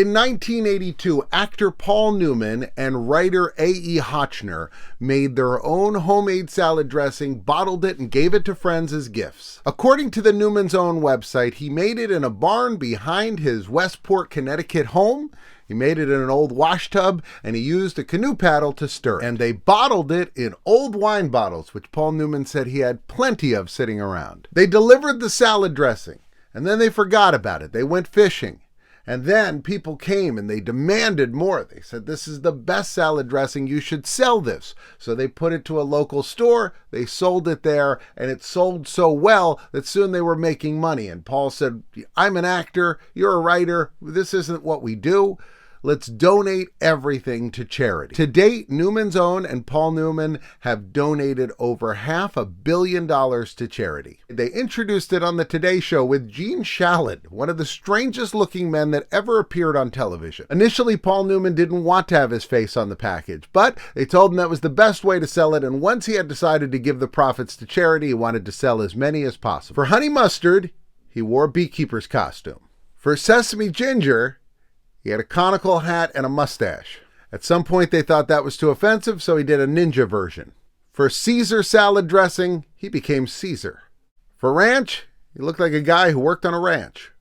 In 1982, actor Paul Newman and writer A.E. Hotchner made their own homemade salad dressing, bottled it, and gave it to friends as gifts. According to the Newman's own website, he made it in a barn behind his Westport, Connecticut home. He made it in an old wash tub, and he used a canoe paddle to stir it. And they bottled it in old wine bottles, which Paul Newman said he had plenty of sitting around. They delivered the salad dressing, and then they forgot about it. They went fishing. And then people came and they demanded more. They said, this is the best salad dressing. You should sell this. So they put it to a local store. They sold it there, and it sold so well that soon they were making money. And Paul said, I'm an actor. You're a writer. This isn't what we do. Let's donate everything to charity. To date, Newman's Own and Paul Newman have donated over $500 million to charity. They introduced it on the Today Show with Gene Shalit, one of the strangest looking men that ever appeared on television. Initially, Paul Newman didn't want to have his face on the package, but they told him that was the best way to sell it, and once he had decided to give the profits to charity, he wanted to sell as many as possible. For Honey Mustard, he wore a beekeeper's costume. For Sesame Ginger, he had a conical hat and a mustache. At some point, they thought that was too offensive, so he did a ninja version. For Caesar salad dressing, he became Caesar. For ranch, he looked like a guy who worked on a ranch.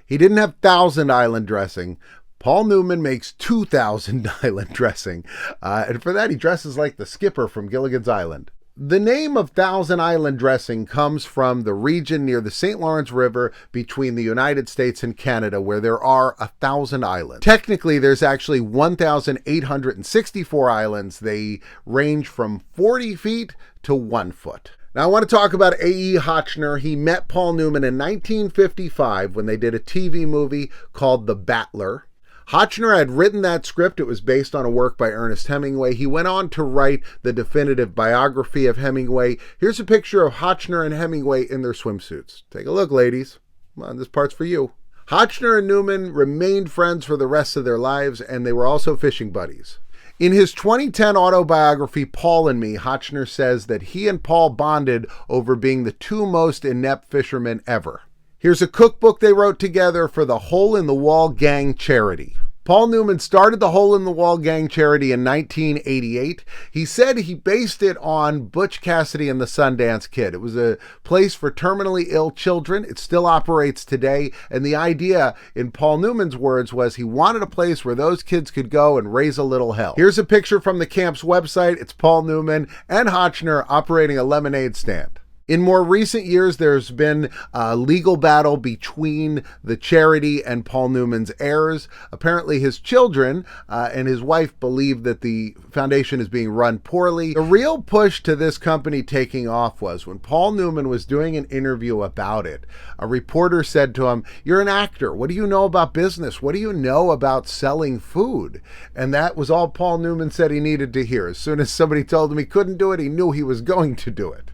He didn't have Thousand Island dressing. Paul Newman makes 2,000 Island dressing. And for that, he dresses like the skipper from Gilligan's Island. The name of Thousand Island dressing comes from the region near the St. Lawrence River between the United States and Canada, where there are 1,000 islands. Technically, there's actually 1,864 islands. They range from 40 feet to 1 foot. Now, I want to talk about A.E. Hotchner. He met Paul Newman in 1955 when they did a TV movie called The Battler. Hotchner had written that script. It was based on a work by Ernest Hemingway. He went on to write the definitive biography of Hemingway. Here's a picture of Hotchner and Hemingway in their swimsuits. Take a look, ladies. Come on, this part's for you. Hotchner and Newman remained friends for the rest of their lives, and they were also fishing buddies. In his 2010 autobiography, Paul and Me, Hotchner says that he and Paul bonded over being the two most inept fishermen ever. Here's a cookbook they wrote together for the Hole in the Wall Gang charity. Paul Newman started the Hole in the Wall Gang charity in 1988. He said he based it on Butch Cassidy and the Sundance Kid. It was a place for terminally ill children. It still operates today. And the idea, in Paul Newman's words, was he wanted a place where those kids could go and raise a little hell. Here's a picture from the camp's website. It's Paul Newman and Hotchner operating a lemonade stand. In more recent years, there's been a legal battle between the charity and Paul Newman's heirs. Apparently, his children and his wife believe that the foundation is being run poorly. The real push to this company taking off was when Paul Newman was doing an interview about it. A reporter said to him, "You're an actor. What do you know about business? What do you know about selling food?" And that was all Paul Newman said he needed to hear. As soon as somebody told him he couldn't do it, he knew he was going to do it.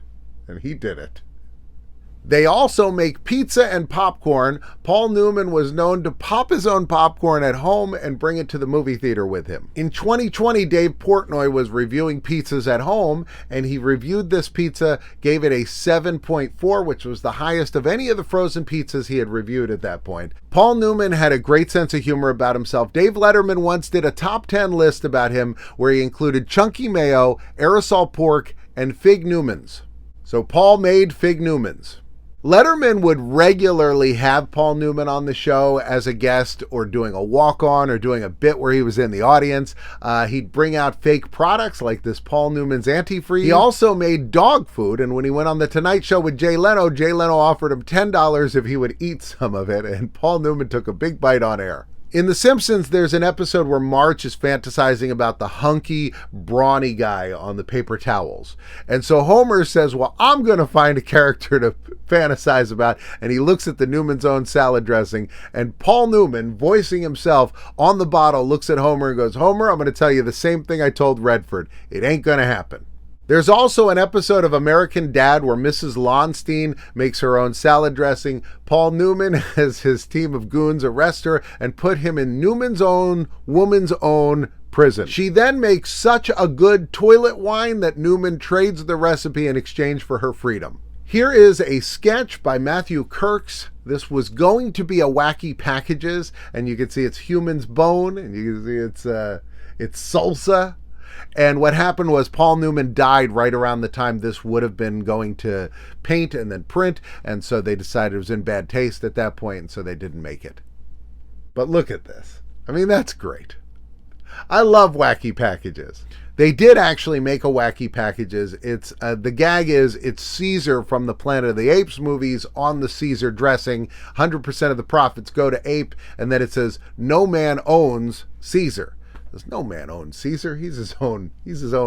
And he did it. They also make pizza and popcorn. Paul Newman was known to pop his own popcorn at home and bring it to the movie theater with him. In 2020, Dave Portnoy was reviewing pizzas at home, and he reviewed this pizza, gave it a 7.4, which was the highest of any of the frozen pizzas he had reviewed at that point. Paul Newman had a great sense of humor about himself. Dave Letterman once did a top 10 list about him where he included chunky mayo, aerosol pork, and fig Newmans. So Paul made fig Newmans. Letterman would regularly have Paul Newman on the show as a guest or doing a walk-on or doing a bit where he was in the audience. He'd bring out fake products like this Paul Newman's antifreeze. He also made dog food, and when he went on The Tonight Show with Jay Leno offered him $10 if he would eat some of it, and Paul Newman took a big bite on air. In The Simpsons, there's an episode where Marge is fantasizing about the hunky, brawny guy on the paper towels. And so Homer says, well, I'm going to find a character to fantasize about. And he looks at the Newman's Own salad dressing. And Paul Newman, voicing himself on the bottle, looks at Homer and goes, Homer, I'm going to tell you the same thing I told Redford. It ain't going to happen. There's also an episode of American Dad where Mrs. Lonstein makes her own salad dressing. Paul Newman has his team of goons arrest her and put him in Newman's Own, woman's own prison. She then makes such a good toilet wine that Newman trades the recipe in exchange for her freedom. Here is a sketch by Matthew Kirks This was going to be a Wacky Packages, and you can see it's human's bone, and you can see it's salsa. And what happened was Paul Newman died right around the time this would have been going to paint and then print, and so they decided it was in bad taste at that point, and so they didn't make it. But look at this. I mean, that's great. I love Wacky Packages. They did actually make a Wacky Packages. It's the gag is it's Caesar from the Planet of the Apes movies on the Caesar dressing. 100% of the profits go to ape, and then it says no man owns Caesar. There's no man owns Caesar. He's his own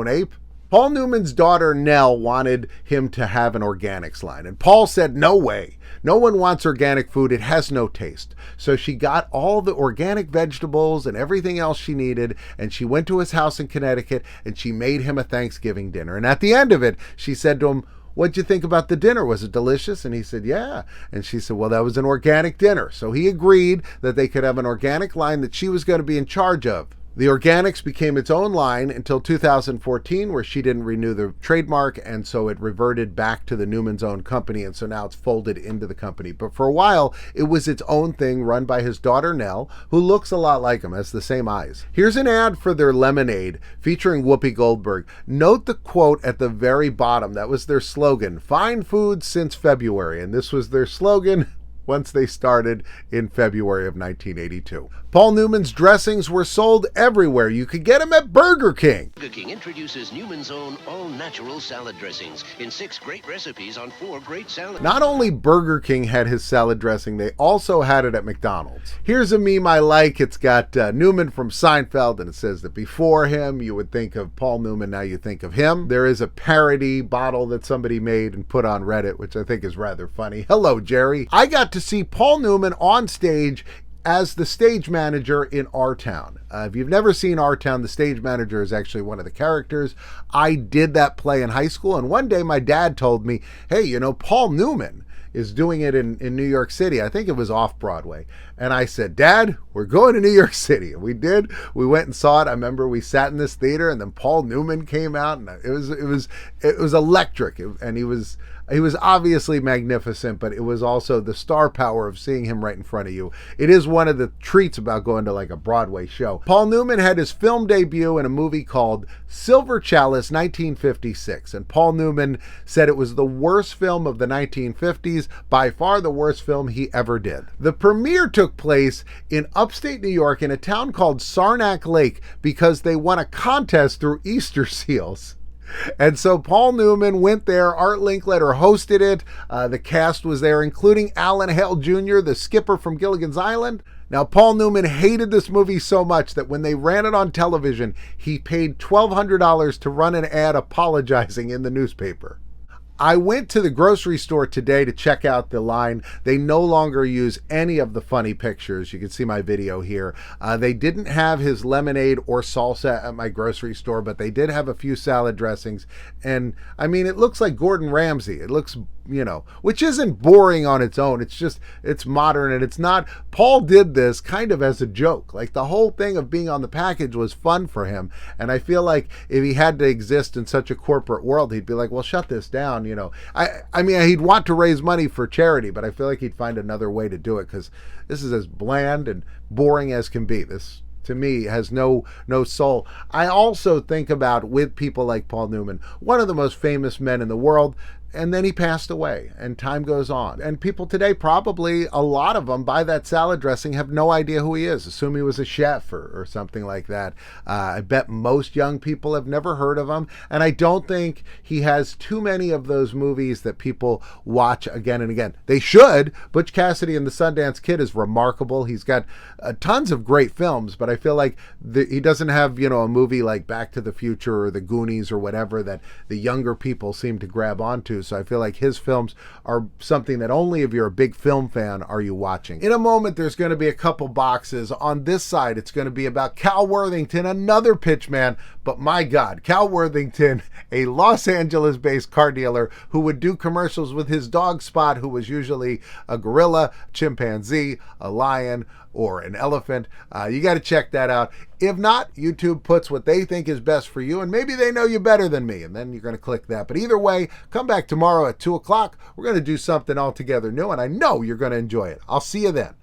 ape. Paul Newman's daughter Nell wanted him to have an organics line, and Paul said, no way. No one wants organic food. It has no taste. So she got all the organic vegetables and everything else she needed, and she went to his house in Connecticut, and she made him a Thanksgiving dinner. And at the end of it, she said to him, what'd you think about the dinner? Was it delicious? And he said, yeah. And she said, well, that was an organic dinner. So he agreed that they could have an organic line that she was going to be in charge of. The organics became its own line until 2014, where she didn't renew the trademark, and so it reverted back to the Newman's own company, and so now it's folded into the company. But for a while, it was its own thing run by his daughter Nell, who looks a lot like him, has the same eyes. Here's an ad for their lemonade featuring Whoopi Goldberg. Note the quote at the very bottom. That was their slogan, "Fine food since February," and this was their slogan once they started in February of 1982. Paul Newman's dressings were sold everywhere. You could get them at Burger King. Burger King introduces Newman's own all-natural salad dressings in 6 great recipes on 4 great salads. Not only Burger King had his salad dressing, they also had it at McDonald's. Here's a meme I like. It's got Newman from Seinfeld, and it says that before him, you would think of Paul Newman, now you think of him. There is a parody bottle that somebody made and put on Reddit, which I think is rather funny. Hello, Jerry. I got to see Paul Newman on stage as the stage manager in Our Town. If you've never seen Our Town, the stage manager is actually one of the characters. I did that play in high school, and one day my dad told me, hey, you know, Paul Newman is doing it in New York City. I think it was off Broadway. And I said, Dad, we're going to New York City. And we did. We went and saw it. I remember we sat in this theater, and then Paul Newman came out, and it was electric. And he was obviously magnificent, but it was also the star power of seeing him right in front of you. It is one of the treats about going to like a Broadway show. Paul Newman had his film debut in a movie called Silver Chalice, 1956. And Paul Newman said it was the worst film of the 1950s, by far the worst film he ever did. The premiere took place in upstate New York in a town called Saranac Lake because they won a contest through Easter seals. And so Paul Newman went there. Art Linkletter hosted it. The cast was there, including Alan Hale Jr., the skipper from Gilligan's Island. Now, Paul Newman hated this movie so much that when they ran it on television, he paid $1,200 to run an ad apologizing in the newspaper. I went to the grocery store today to check out the line. They no longer use any of the funny pictures. You can see my video here. They didn't have his lemonade or salsa at my grocery store, but they did have a few salad dressings. And I mean, it looks like Gordon Ramsay. It looks, you know, which isn't boring on its own. It's just, it's modern, and it's not. Paul did this kind of as a joke. Like, the whole thing of being on the package was fun for him. And I feel like if he had to exist in such a corporate world, he'd be like, well, shut this down. You know, I mean, he'd want to raise money for charity, but I feel like he'd find another way to do it, because this is as bland and boring as can be. This, to me, has no soul. I also think about, with people like Paul Newman, one of the most famous men in the world, and then he passed away, and time goes on. And people today, probably a lot of them, buy that salad dressing, have no idea who he is, assume he was a chef or something like that. I bet most young people have never heard of him, and I don't think he has too many of those movies that people watch again and again. They should. Butch Cassidy and the Sundance Kid is remarkable. He's got tons of great films, but I feel like he doesn't have, you know, a movie like Back to the Future or The Goonies or whatever that the younger people seem to grab onto. So I feel like his films are something that only if you're a big film fan are you watching. In a moment, there's going to be a couple boxes. On this side, it's going to be about Cal Worthington, another pitch man. But my God, Cal Worthington, a Los Angeles-based car dealer who would do commercials with his dog Spot, who was usually a gorilla, chimpanzee, a lion, or an elephant. You got to check that out. If not, YouTube puts what they think is best for you, and maybe they know you better than me, and then you're going to click that. But either way, come back tomorrow at 2 o'clock. We're going to do something altogether new, and I know you're going to enjoy it. I'll see you then.